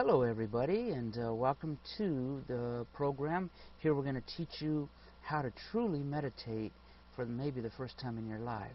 Hello everybody, and welcome to the program. Here we're going to teach you how to truly meditate for maybe the first time in your life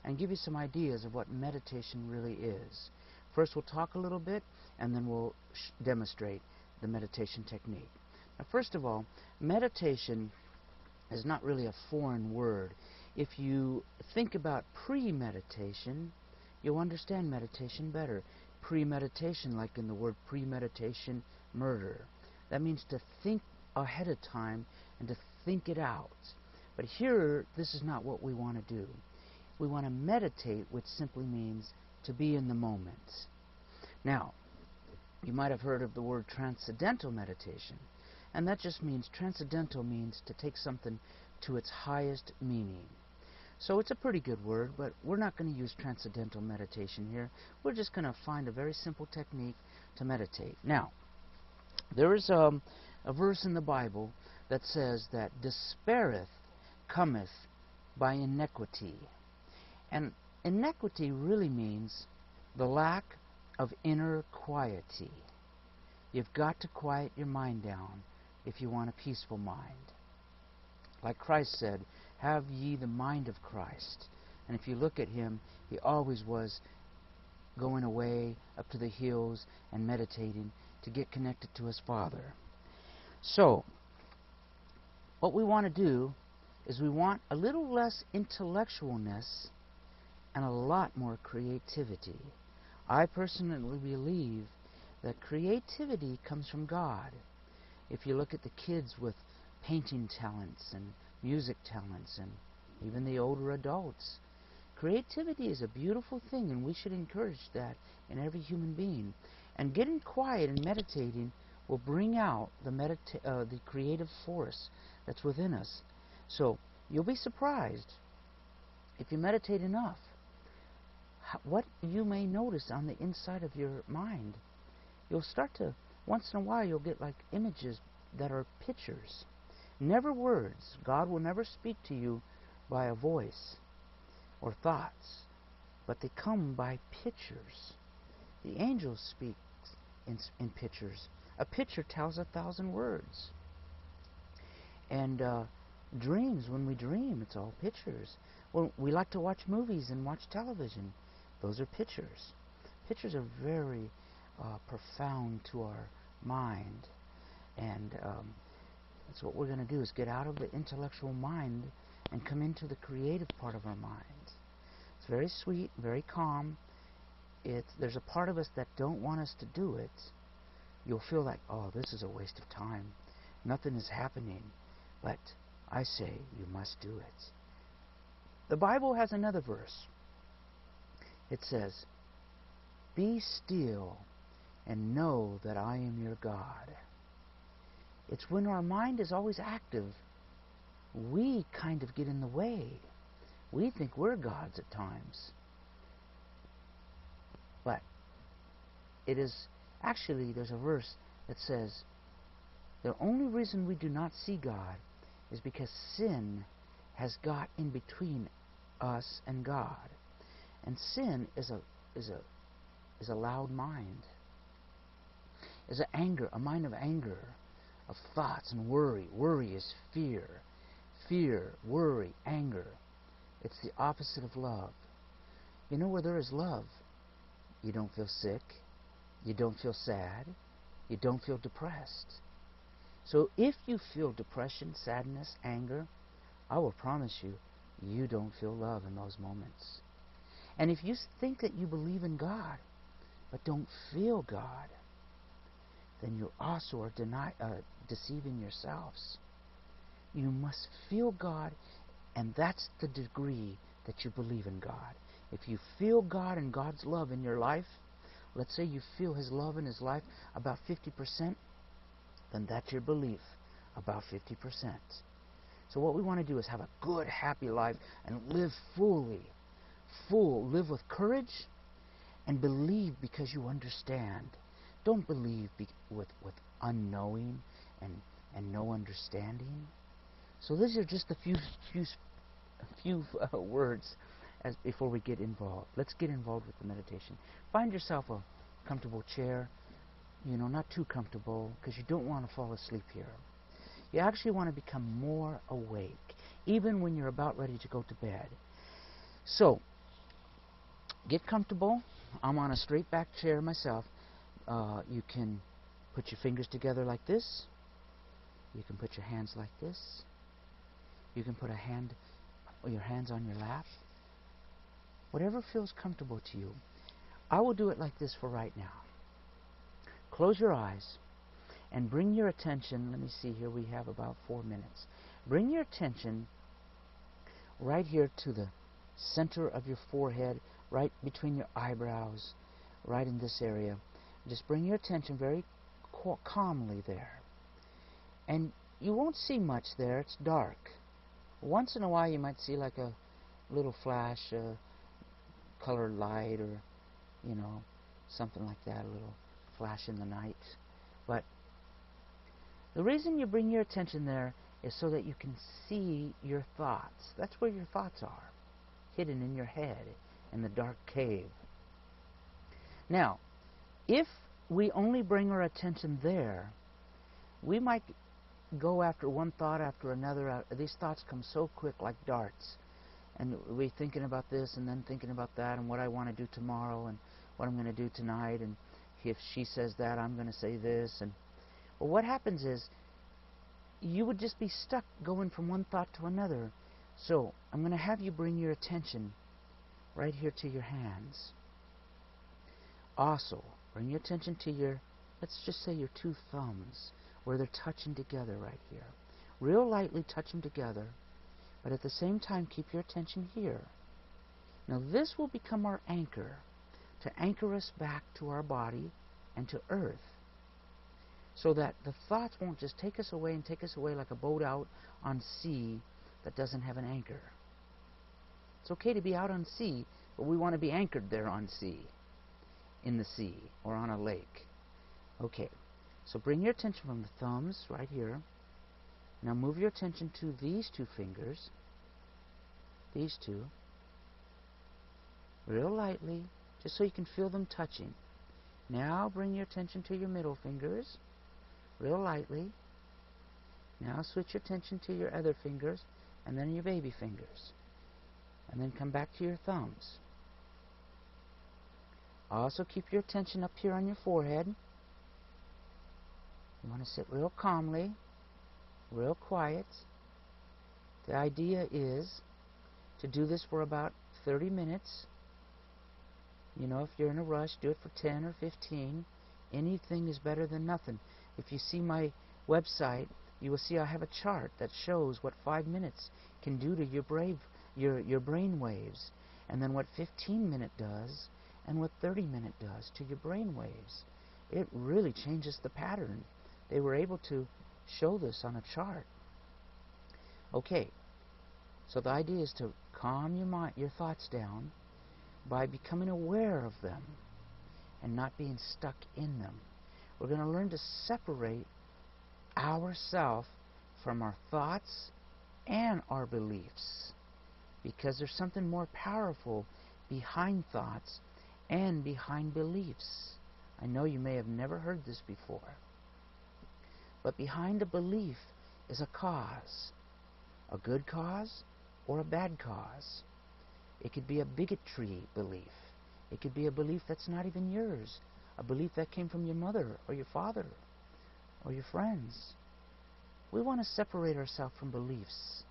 and give you some ideas of what meditation really is. First we'll talk a little bit and then we'll demonstrate the meditation technique. Now first of all, meditation is not really a foreign word. If you think about pre-meditation, you'll understand meditation better. Premeditation, like in the word premeditation, murder. That means to think ahead of time and to think it out. But here, this is not what we want to do. We want to meditate, which simply means to be in the moment. Now, you might have heard of the word transcendental meditation, and that just means, transcendental means to take something to its highest meaning. So it's a pretty good word, but we're not going to use transcendental meditation here. We're just going to find a very simple technique to meditate. Now, there is a verse in the Bible that says that despaireth cometh by iniquity. And iniquity really means the lack of inner quiety. You've got to quiet your mind down if you want a peaceful mind. Like Christ said, have ye the mind of Christ. And if you look at him, he always was going away up to the hills and meditating to get connected to his Father. So, what we want to do is we want a little less intellectualness and a lot more creativity. I personally believe that creativity comes from God. If you look at the kids with painting talents and music talents and even the older adults, creativity is a beautiful thing, and we should encourage that in every human being. And getting quiet and meditating will bring out the creative force that's within us. So you'll be surprised if you meditate enough what you may notice on the inside of your mind. You'll start to, once in a while, you'll get like images that are pictures. Never words. God will never speak to you by a voice or thoughts, but they come by pictures. The angels speak in pictures. A picture tells 1,000 words. And dreams, when we dream, it's all pictures. When we like to watch movies and watch television, those are pictures. Pictures are very profound to our mind. And that's what we're going to do, is get out of the intellectual mind and come into the creative part of our mind. It's very sweet, very calm. There's a part of us that don't want us to do it. You'll feel like, oh, this is a waste of time. Nothing is happening. But I say you must do it. The Bible has another verse. It says, be still and know that I am your God. It's when our mind is always active, we kind of get in the way. We think we're gods at times. But it is actually, there's a verse that says, the only reason we do not see God is because sin has got in between us and God. And sin is a loud mind. Is an anger, a mind of anger, of thoughts and worry. Worry is fear. Fear, worry, anger. It's the opposite of love. You know, where there is love, you don't feel sick, you don't feel sad, you don't feel depressed. So if you feel depression, sadness, anger, I will promise you, you don't feel love in those moments. And if you think that you believe in God, but don't feel God, then you also are deceiving yourselves. You must feel God, and that's the degree that you believe in God. If you feel God and God's love in your life, let's say you feel His love in His life about 50%, then that's your belief, about 50%. So what we want to do is have a good, happy life and live fully. Live with courage and believe because you understand. Don't believe with unknowing and no understanding. So these are just a few words before we get involved. Let's get involved with the meditation. Find yourself a comfortable chair. not too comfortable, because you don't want to fall asleep here. You actually want to become more awake, even when you're about ready to go to bed. So, get comfortable. I'm on a straight back chair myself. You can put your fingers together like this. You can put your hands like this. You can put your hands on your lap. Whatever feels comfortable to you. I will do it like this for right now. Close your eyes and bring your attention. Let me see here. We have about 4 minutes. Bring your attention right here to the center of your forehead, right between your eyebrows, right in this area. Just bring your attention very calmly there. And you won't see much there. It's dark. Once in a while you might see like a little flash, colored light, or something like that, a little flash in the night. But the reason you bring your attention there is so that you can see your thoughts. That's where your thoughts are, hidden in your head, in the dark cave. Now, if we only bring our attention there, we might go after one thought after another. These thoughts come so quick, like darts. And we're thinking about this and then thinking about that, and what I want to do tomorrow and what I'm going to do tonight, and if she says that, I'm going to say this. And well, what happens is you would just be stuck going from one thought to another. So I'm going to have you bring your attention right here to your hands. Also, bring your attention to your, let's just say your 2 thumbs, where they're touching together right here. Real lightly touch them together, but at the same time keep your attention here. Now this will become our anchor, to anchor us back to our body and to earth, so that the thoughts won't just take us away like a boat out on sea that doesn't have an anchor. It's okay to be out on sea, but we want to be anchored there on sea, in the sea, or on a lake. Okay, so bring your attention from the thumbs right here. Now move your attention to these 2 fingers, these 2, real lightly, just so you can feel them touching. Now bring your attention to your middle fingers, real lightly. Now switch your attention to your other fingers, and then your baby fingers. And then come back to your thumbs. Also keep your attention up here on your forehead. You want to sit real calmly, real quiet. The idea is to do this for about 30 minutes. If you're in a rush, do it for 10 or 15. Anything is better than nothing. If you see my website, you will see I have a chart that shows what 5 minutes can do to your brain waves, and then what 15-minute does, and what 30-minute does to your brain waves. It really changes the pattern. They were able to show this on a chart. Okay, so the idea is to calm your thoughts down by becoming aware of them and not being stuck in them. We're going to learn to separate ourselves from our thoughts and our beliefs, because there's something more powerful behind thoughts and behind beliefs. I know you may have never heard this before, but behind a belief is a cause, a good cause or a bad cause. It could be a bigotry belief. It could be a belief that's not even yours, a belief that came from your mother or your father or your friends. We want to separate ourselves from beliefs.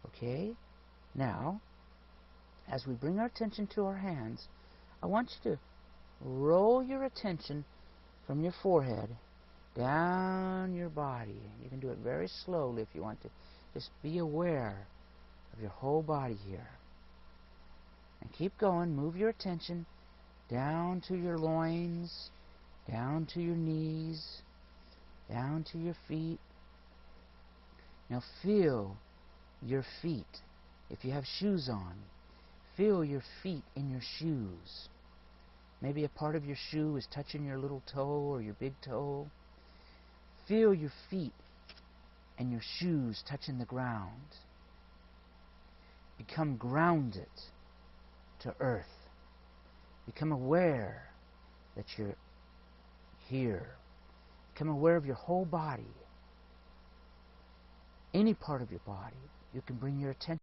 Okay? Now, as we bring our attention to our hands, I want you to roll your attention from your forehead down your body. You can do it very slowly if you want to. Just be aware of your whole body here. And keep going. Move your attention down to your loins, down to your knees, down to your feet. Now feel your feet. If you have shoes on, feel your feet in your shoes. Maybe a part of your shoe is touching your little toe or your big toe. Feel your feet and your shoes touching the ground. Become grounded to earth. Become aware that you're here. Become aware of your whole body. Any part of your body, you can bring your attention